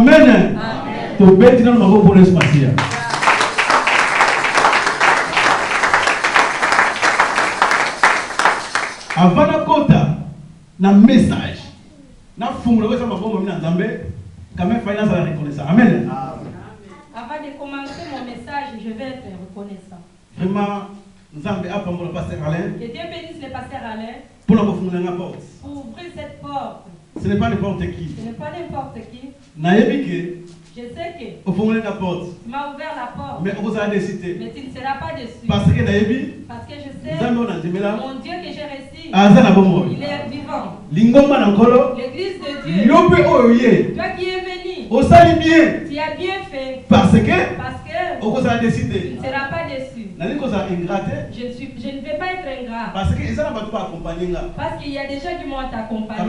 Amen. Tu bêtes dans le mot pour l'espace. Avant la quota, na message, na fumble, ça m'a bon dans Zambé, quand même finance à la reconnaissance. Amen. Avant de commencer mon message, je vais être reconnaissant. Vraiment, Zambé a pas mon pasteur Alain. Que Dieu bénisse le pasteur Alain. Pour la porte. Pour ouvrir cette porte. Ce n'est pas n'importe qui. Ce n'est pas n'importe qui. Je sais que au fond de la porte. Tu m'as ouvert la porte. Mais vous allez décider. Mais tu ne seras pas dessus. Parce que je sais. Mon Dieu que j'ai reçu. Il est vivant. L'église de Dieu. Toi qui es venu. Tu as bien fait. Parce que tu ne seras pas déçu. Je ne vais pas être ingrat. Parce qu'il y a des gens qui m'ont accompagné.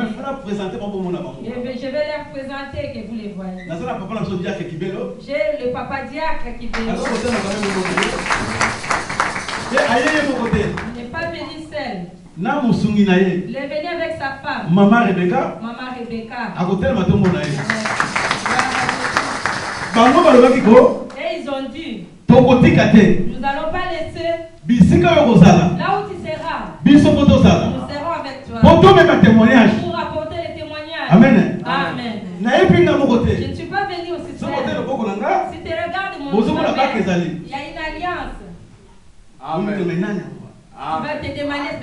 Je vais leur présenter que vous les voyez. J'ai le papa diacre qui vient. Il n'est pas venu seul. Il est venu avec sa femme. Maman Rebecca. Et ils ont dit, nous n'allons pas laisser là où tu seras. Nous serons avec toi pour apporter le témoignage. Amen. Je ne suis pas venu aussi seul. Si tu regardes mon frère, il y a une alliance. Amen. Tu vas te demander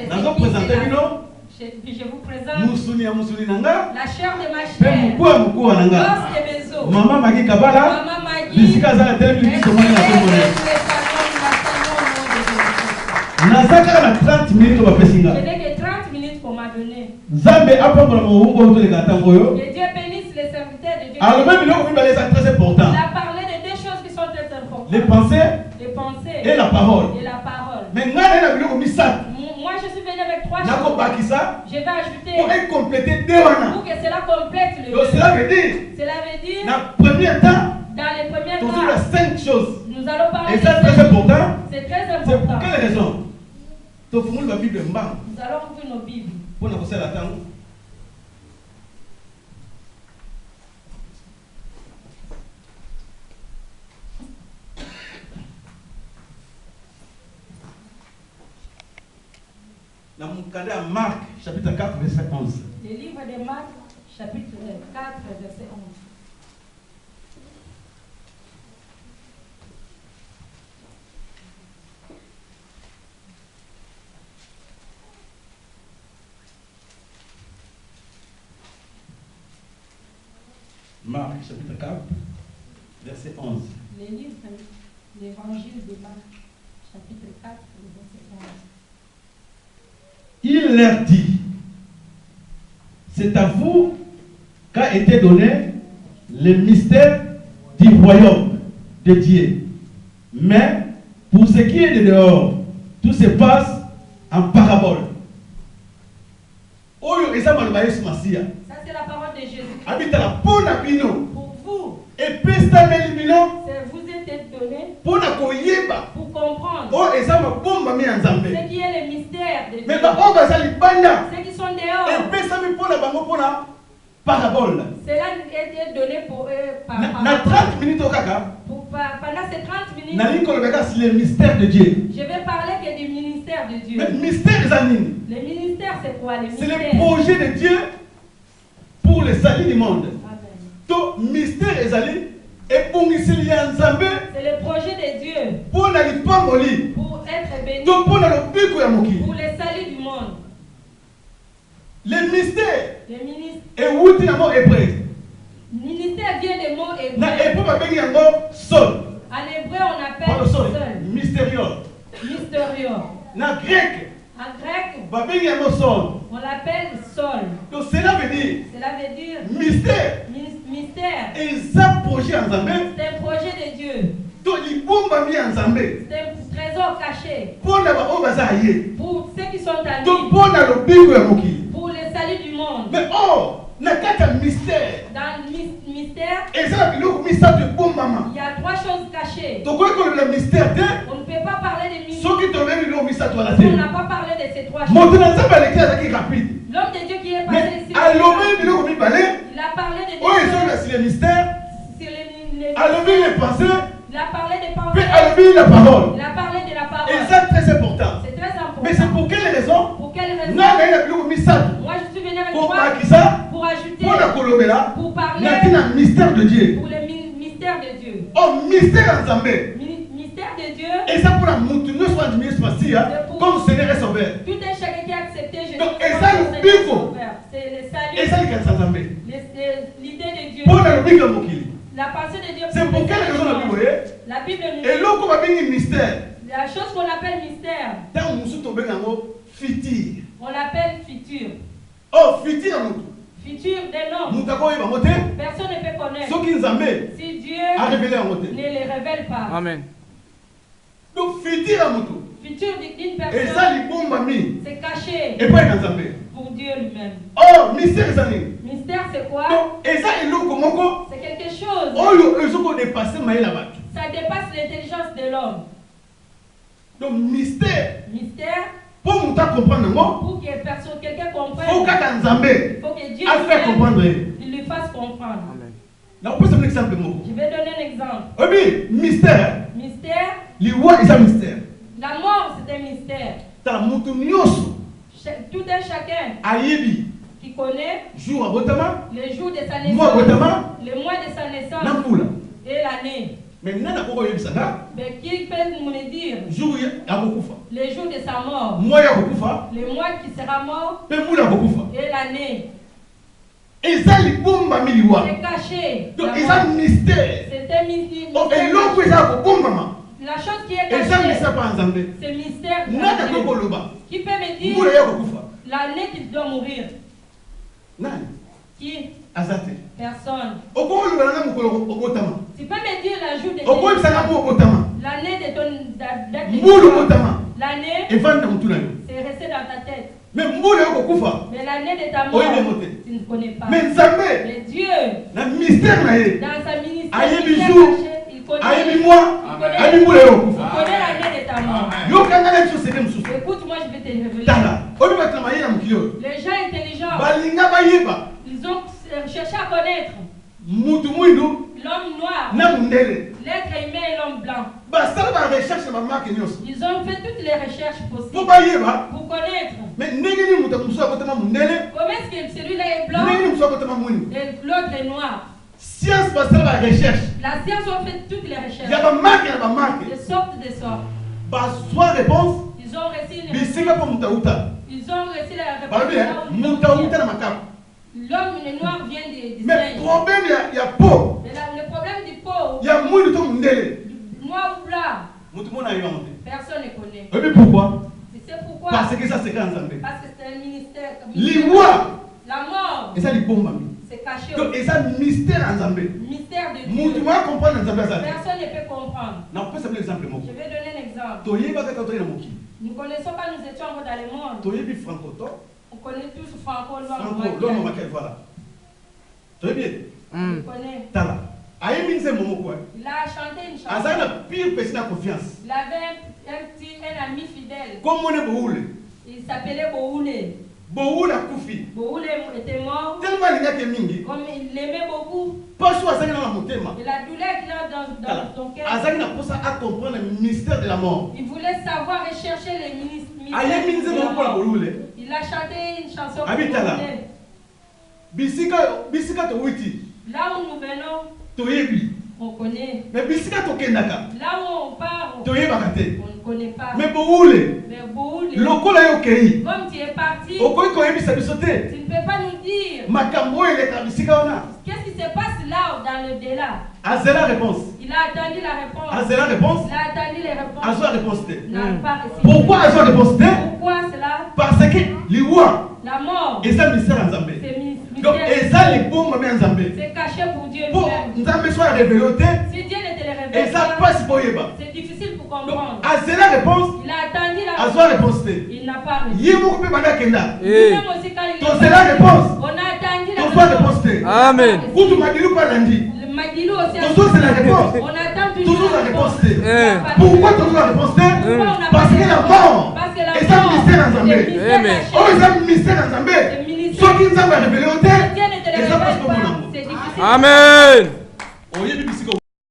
je vous présente la chair de ma chair, l'os de mes os. Maman Magui Kabala, je n'ai que 30 minutes pour m'adonner. Que Dieu bénisse les serviteurs de Dieu. Il a parlé de deux choses qui sont très importantes. Les pensées et la parole. Mais moi, je suis venu avec trois choses. Je vais ajouter pour compléter deux. Pour que cela complète le deux. Cela veut dire dans les premiers temps, toujours les 5 choses. Nous allons parler. Et ça, c'est très important. C'est très important. C'est pour quelle raison? Nous allons ouvrir nos Bibles. Pour nous passer la temps. Dans mon cadre Marc, chapitre 4, verset 11. Le livre de Marc, chapitre 4, verset 11. Marc, chapitre 4, verset 11. Le livre, l'évangile de Marc, chapitre 4, verset 11. Il leur dit, c'est à vous qu'a été donné le mystère du royaume de Dieu. Mais pour ce qui est de dehors, tout se passe en parabole. Ça, c'est la parole de Jésus. Pour vous, et puis ça vous êtes donné pour comprendre ce qui est le mystère de Dieu. Mais ceux qui sont dehors, parabole. Cela est donné pour eux par parabole. 30 minutes pendant ces 30 minutes, le mystère de Dieu. Je vais parler que du ministère de Dieu. Mais mystère le ministère, c'est quoi? C'est le projet de Dieu pour le salut du monde. Tout mystère est allé. C'est le projet de Dieu pour être béni, pour le salut du monde. Le mystère est où tu as hébreu. Ministère vient des mots hébreux. En hébreu, on appelle sol. Mystérieux. En grec, on l'appelle sol. Donc cela veut dire mystère. Et ça projet en Zambé. C'est un projet de Dieu. Donc il bomba mis en Zambé. C'est un trésor caché. Pour ceux qui sont à lui. Pour le salut du monde. Mais n'a qu'un mystère. Dans le mystère, et ça il y a trois choses cachées. Donc le mystère on ne peut pas parler de mystère. On n'a pas parlé de ces trois choses. L'homme de Dieu qui est passé ici. Il a parlé de le mystère. Alobi les pensées. Il a parlé des pensées. Puis alobi la parole. Il a parlé de la parole. Et c'est très important. C'est très important. Mais c'est pour quelle raison? Pour quelle raison? Non, mais il a plus mis ça. Moi je suis venu avec Pour toi pour ajouter, pour parler le mystère de Dieu. Pour le mystère de Dieu. Oh, mystère en Zambé. Mystère de Dieu. Et ça pour la mouture, soit admis comme Seigneur et Sauveur. Tout un chacun qui a accepté Jésus. Donc, et ça le bico. C'est le salut. Et ça le Zambé. L'idée de Dieu. Pour le bico mokili. La pensée de Dieu. C'est pour quelle raison la Bible? La Bible nous dit. Et là, on va bien mystère. La chose qu'on appelle mystère. Dans mon sous futur. On l'appelle futur. Oh, futur en futur des noms. Personne ne peut connaître. Si Dieu ne les révèle pas. Amen. Donc, futur d'une personne, c'est caché pour Dieu lui-même. Oh, mystère, c'est quoi? C'est quelque chose. Ça dépasse l'intelligence de l'homme. Donc, mystère. Pour que quelqu'un comprenne, il faut que Dieu lui fasse comprendre. Je vais donner un exemple. Mystère. La mort, c'est un mystère. Tout un chacun qui connaît le jour de sa naissance, le mois de sa naissance et l'année. Mais qui peut nous le dire? Le jour de sa mort, le mois qui sera mort et l'année. C'est caché. C'est un mystère. C'est un mystère. La chose qui est cachée, c'est le mystère. Qui peut me dire l'année qu'il doit mourir? Qui? Personne. Tu peux me dire la jour de l'année de ton l'année, c'est resté dans ta tête. Mais l'année de ta mort, tu ne connais pas. Mais Dieu, dans sa ministère, il connaît l'année de ta mort. Écoute, moi je vais te révéler. Les gens intelligents, ils ont cherché à connaître l'homme noir, l'être humain et l'homme blanc. Ils ont fait toutes les recherches possibles pour connaître. Mais comment est-ce que celui-là est blanc et l'autre est noir? Science passe la recherche. La science a fait toutes les recherches. Il y a des marques, de sorte de sorte. Soit réponse. Ils ont reçu une réponse. Ils ont reçu la réponse. L'homme noir vient de mais le problème, il y a peau. Le problème du pot. Il y a moins de temps noir ou blanc. Personne ne connaît. Et puis pourquoi? C'est pourquoi. Parce que ça c'est grand Zambé. Parce que c'est un ministère. La mort. Et ça les bombes. C'est caché. Donc et ça mystère en Zambé. Mystère de Dieu. Personne ne peut comprendre. Non, pas simplement exemple. Je vais donner un exemple. Nous ne connaissons pas, nous étions encore dans le monde. On connaît tous Franco, l'homme voilà. Tu es bien? On connaît. Il a chanté une chanson. Il avait un ami fidèle. Il s'appelait Boule. Boule était mort. Comme il l'aimait beaucoup. Et la douleur qu'il a dans son cœur. Il voulait savoir et chercher les mystères. Il a chanté une chanson pour là où nous venons, on connaît. Mais là où on part, on ne connaît pas. Mais Boule, comme tu es parti, tu ne peux pas nous dire qu'est-ce qui se passe là dans le delà. Il a attendu la réponse. Il a attendu les réponses. Pourquoi Pourquoi cela? Parce que la mort, et ça mystère en Zambé. Donc et ça les bombes en Zambé. C'est caché pour Dieu. Pour Zambé soit révélé. Si Dieu ne te le révèle et ça passe pour Yeba. C'est difficile pour comprendre. À la réponse. Il a attendu la réponse. Il n'a pas répondu. Même aussi quand il a la réponse. On a attendu la réponse. Amen. Vous tu m'as dit quoi lundi? Le Magdilou aussi. Toujours c'est la réponse. On attend toujours la réponse. Pourquoi toujours la réponse? Parce que la mort. Et ça mystère en Zambé. Oh, ça mystère en Zambé. Ce qui nous a révélé au terre. Et ça passe comme un amour. Amen.